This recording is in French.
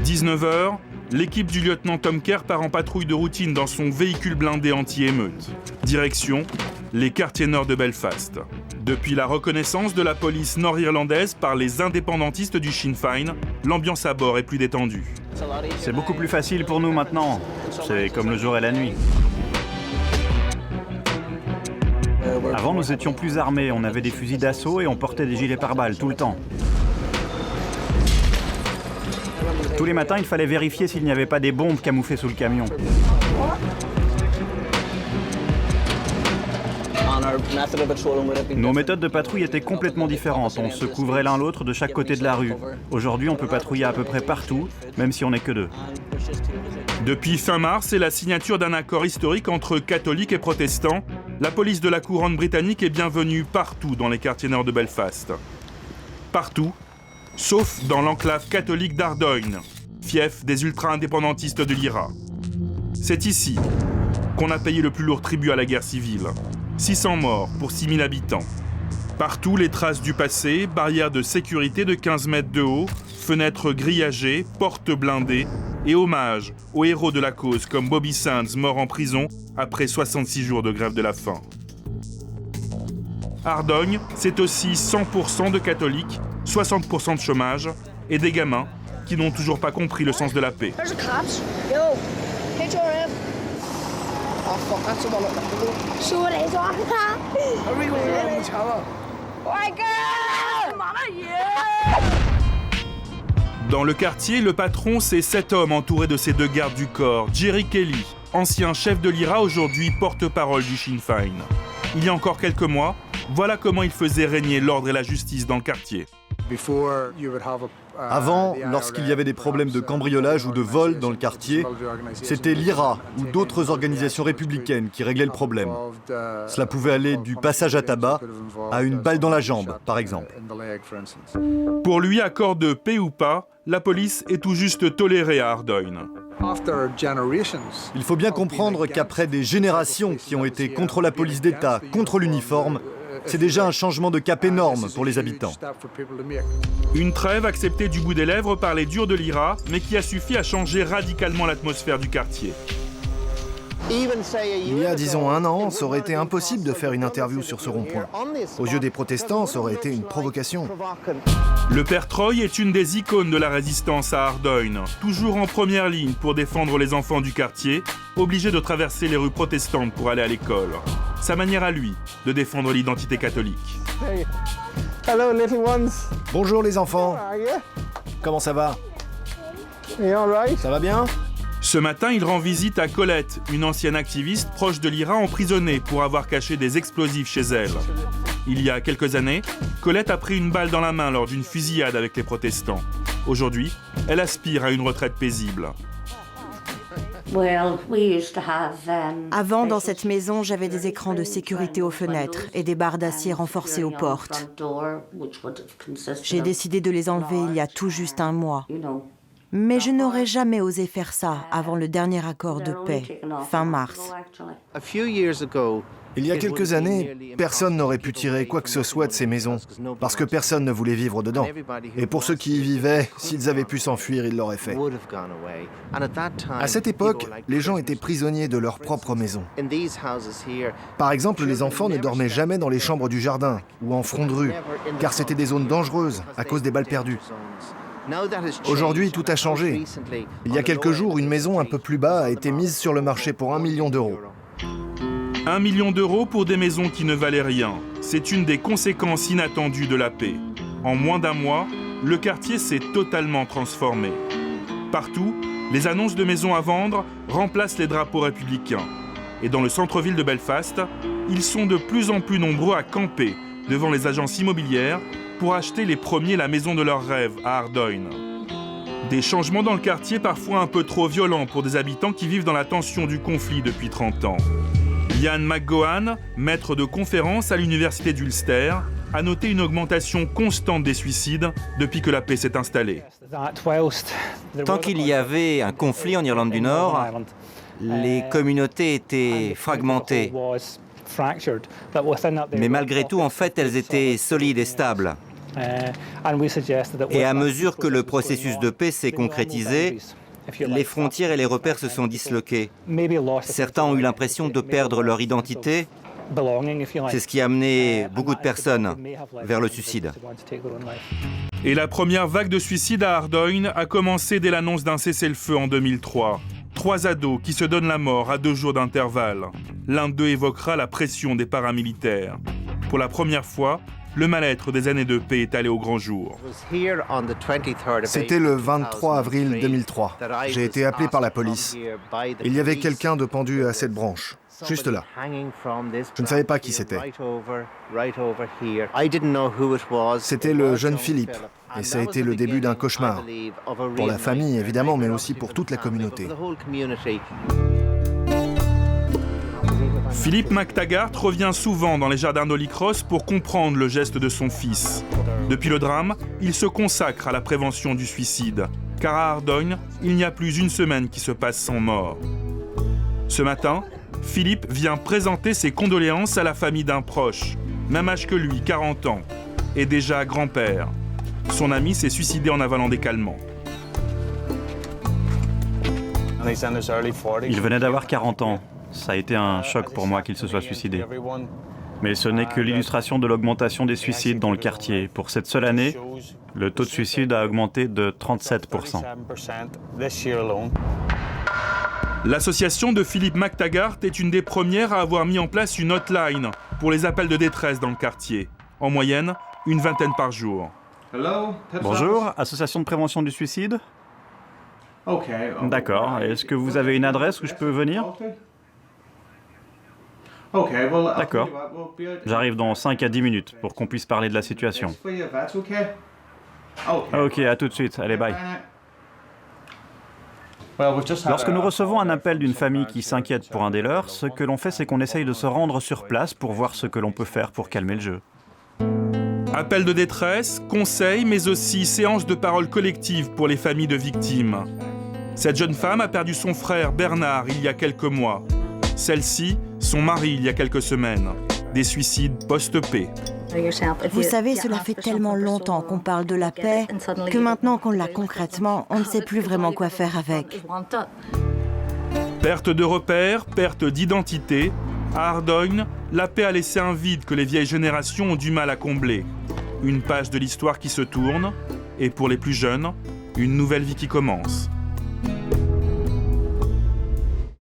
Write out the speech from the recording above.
19h, l'équipe du lieutenant Tom Kerr part en patrouille de routine dans son véhicule blindé anti-émeute. Direction, les quartiers nord de Belfast. Depuis la reconnaissance de la police nord-irlandaise par les indépendantistes du Sinn Féin, l'ambiance à bord est plus détendue. C'est beaucoup plus facile pour nous maintenant. C'est comme le jour et la nuit. Avant, nous étions plus armés. On avait des fusils d'assaut et on portait des gilets pare-balles tout le temps. Tous les matins, il fallait vérifier s'il n'y avait pas des bombes camouflées sous le camion. Nos méthodes de patrouille étaient complètement différentes. On se couvrait l'un l'autre de chaque côté de la rue. Aujourd'hui, on peut patrouiller à peu près partout, même si on n'est que deux. Depuis fin mars et la signature d'un accord historique entre catholiques et protestants, la police de la couronne britannique est bienvenue partout dans les quartiers nord de Belfast. Partout, sauf dans l'enclave catholique d'Ardoyne, fief des ultra-indépendantistes de l'IRA. C'est ici qu'on a payé le plus lourd tribut à la guerre civile. 600 morts pour 6000 habitants. Partout, les traces du passé, barrières de sécurité de 15 mètres de haut, fenêtres grillagées, portes blindées et hommage aux héros de la cause comme Bobby Sands, mort en prison après 66 jours de grève de la faim. Ardoyne, c'est aussi 100% de catholiques, 60% de chômage et des gamins qui n'ont toujours pas compris le sens de la paix. Dans le quartier, le patron, c'est 7 hommes entourés de ses 2 gardes du corps. Jerry Kelly, ancien chef de l'IRA, aujourd'hui porte-parole du Sinn Féin. Il y a encore quelques mois, voilà comment il faisait régner l'ordre et la justice dans le quartier. Avant, lorsqu'il y avait des problèmes de cambriolage ou de vol dans le quartier, c'était l'IRA ou d'autres organisations républicaines qui réglaient le problème. Cela pouvait aller du passage à tabac à une balle dans la jambe, par exemple. Pour lui, accord de paix ou pas, la police est tout juste tolérée à Ardoyne. Il faut bien comprendre qu'après des générations qui ont été contre la police d'État, contre l'uniforme, c'est déjà un changement de cap énorme pour les habitants. Une trêve acceptée du bout des lèvres par les durs de l'IRA, mais qui a suffi à changer radicalement l'atmosphère du quartier. Il y a, disons, 1 an, ça aurait été impossible de faire une interview sur ce rond-point. Aux yeux des protestants, ça aurait été une provocation. Le père Troy est une des icônes de la résistance à Ardoyne, toujours en première ligne pour défendre les enfants du quartier, obligés de traverser les rues protestantes pour aller à l'école. Sa manière à lui de défendre l'identité catholique. Hey. Hello, little ones. Bonjour les enfants. How are you? Comment ça va? You all right? Ça va bien? Ce matin, il rend visite à Colette, une ancienne activiste proche de l'IRA emprisonnée pour avoir caché des explosifs chez elle. Il y a quelques années, Colette a pris une balle dans la main lors d'une fusillade avec les protestants. Aujourd'hui, elle aspire à une retraite paisible. Avant, dans cette maison, j'avais des écrans de sécurité aux fenêtres et des barres d'acier renforcées aux portes. J'ai décidé de les enlever il y a tout juste 1 mois. Mais je n'aurais jamais osé faire ça avant le dernier accord de paix, fin mars. Il y a quelques années, personne n'aurait pu tirer quoi que ce soit de ces maisons, parce que personne ne voulait vivre dedans. Et pour ceux qui y vivaient, s'ils avaient pu s'enfuir, ils l'auraient fait. À cette époque, les gens étaient prisonniers de leur propre maison. Par exemple, les enfants ne dormaient jamais dans les chambres du jardin ou en front de rue, car c'était des zones dangereuses à cause des balles perdues. Aujourd'hui, tout a changé. Il y a quelques jours, une maison un peu plus bas a été mise sur le marché pour 1 million d'euros. 1 million d'euros pour des maisons qui ne valaient rien. C'est une des conséquences inattendues de la paix. En moins d'1 mois, le quartier s'est totalement transformé. Partout, les annonces de maisons à vendre remplacent les drapeaux républicains. Et dans le centre-ville de Belfast, ils sont de plus en plus nombreux à camper devant les agences immobilières pour acheter les premiers la maison de leurs rêves à Ardoyne. Des changements dans le quartier parfois un peu trop violents pour des habitants qui vivent dans la tension du conflit depuis 30 ans. Ian McGowan, maître de conférences à l'université d'Ulster, a noté une augmentation constante des suicides depuis que la paix s'est installée. Tant qu'il y avait un conflit en Irlande du Nord, les communautés étaient fragmentées. Mais malgré tout, en fait, elles étaient solides et stables. Et à mesure que le processus de paix s'est concrétisé, les frontières et les repères se sont disloqués. Certains ont eu l'impression de perdre leur identité. C'est ce qui a amené beaucoup de personnes vers le suicide. Et la première vague de suicides à Ardoyne a commencé dès l'annonce d'un cessez-le-feu en 2003. 3 ados qui se donnent la mort à 2 jours d'intervalle. L'un d'eux évoquera la pression des paramilitaires. Pour la première fois, le mal-être des années de paix est allé au grand jour. C'était le 23 avril 2003. J'ai été appelé par la police. Il y avait quelqu'un de pendu à cette branche, juste là. Je ne savais pas qui c'était. C'était le jeune Philippe. Et ça a été le début d'un cauchemar. Pour la famille, évidemment, mais aussi pour toute la communauté. Philippe McTaggart revient souvent dans les jardins d'Holy Cross pour comprendre le geste de son fils. Depuis le drame, il se consacre à la prévention du suicide. Car à Ardoyne, il n'y a plus une semaine qui se passe sans mort. Ce matin, Philippe vient présenter ses condoléances à la famille d'un proche. Même âge que lui, 40 ans, et déjà grand-père. Son ami s'est suicidé en avalant des calmants. Il venait d'avoir 40 ans. Ça a été un choc pour moi qu'il se soit suicidé. Mais ce n'est que l'illustration de l'augmentation des suicides dans le quartier. Pour cette seule année, le taux de suicide a augmenté de 37%. L'association de Philippe McTaggart est une des premières à avoir mis en place une hotline pour les appels de détresse dans le quartier. En moyenne, une vingtaine par jour. Bonjour, association de prévention du suicide. D'accord, est-ce que vous avez une adresse où je peux venir? D'accord. J'arrive dans 5 à 10 minutes pour qu'on puisse parler de la situation. Ok, à tout de suite. Allez, bye. Lorsque nous recevons un appel d'une famille qui s'inquiète pour un des leurs, ce que l'on fait, c'est qu'on essaye de se rendre sur place pour voir ce que l'on peut faire pour calmer le jeu. Appels de détresse, conseils, mais aussi séances de parole collective pour les familles de victimes. Cette jeune femme a perdu son frère Bernard il y a quelques mois. Celle-ci, son mari il y a quelques semaines. Des suicides post-paix. Vous savez, cela fait tellement longtemps qu'on parle de la paix que maintenant qu'on l'a concrètement, on ne sait plus vraiment quoi faire avec. Perte de repères, perte d'identité. À Ardoyne, la paix a laissé un vide que les vieilles générations ont du mal à combler. Une page de l'histoire qui se tourne, et pour les plus jeunes, une nouvelle vie qui commence.